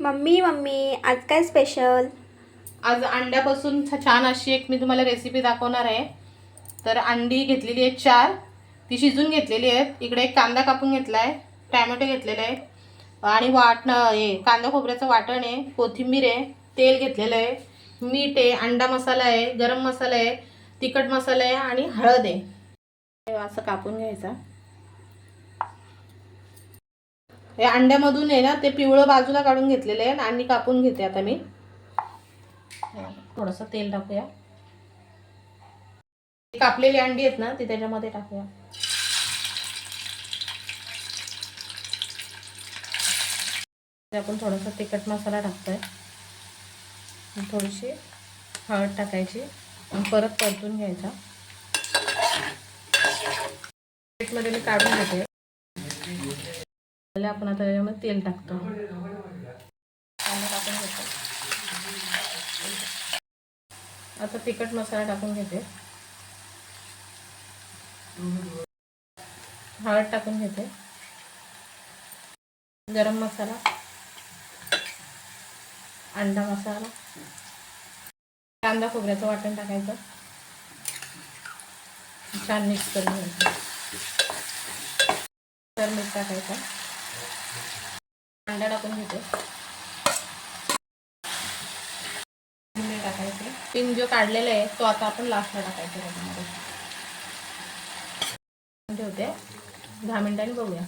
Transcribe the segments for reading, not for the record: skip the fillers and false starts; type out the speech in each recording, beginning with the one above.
Mummy mummy आज काय special? आज अंड्यापासून छान अशी एक मी तुम्हाला रेसिपी दाखवणार आहे। तर अंडी घेतलेली आहेत 4, ती शिजून घेतलेली आहेत। इकडे एक कांदा कापून घेतला आहे, टोमॅटो घेतलेले आहे आणि हे कांदा खोबऱ्याचं वाटण आहे, कोथिंबीर आहे, तेल घेतलेलं आहे, मीठ आहे, अंडा मसाला आहे, गरम मसाला आहे, तिखट मसाला आहे आणि हळद आहे। असं कापून घ्यायचा। हे अंड्यामधून आहे ना ते पिवळं बाजूला काढून घेतलेलं आहे आणि कापून घेते आता मी। थोडंसं तेल टाकूया। कापलेली अंडी आहेत ना ती त्याच्यामध्ये टाकूया। आपण थोडासा तिखट मसाला टाकतोय, थोडीशी हळद टाकायची आणि परत परतून घ्यायचा। प्लेटमध्ये मी काढून घेते। आपण आता याच्यामध्ये तेल टाकतो, कांदा टाकून घेतो। आता तिखट मसाला टाकून घेते, हळद टाकून घेते, गरम मसाला, अंडा मसाला, कांदा खोबऱ्याचं वाटण टाकायचं, छान मिक्स करून घ्यायचं। तर मीठ टाकायचं, अंडा टाकून घेते, मीठ टाकायचं। पिंग जो काढलेला आहे तो आता आपण लास्टला टाकायचा त्याच्यामध्ये। ठेवते 10 मिनिटांनी बघूया।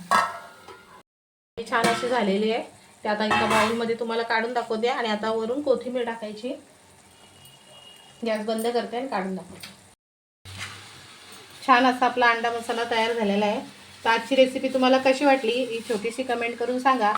ही छान अशी झालेली आहे। ते आता एका बाउलमध्ये तुम्हाला काढून दाखवते आणि आता वरून कोथिंबीर टाकायची। गॅस बंद करते आणि काढून दाखवते। छान असा आपला अंडा मसाला तयार झालेला आहे। तर आजची रेसिपी तुम्हाला कशी वाटली ही छोटीशी कमेंट करून सांगा।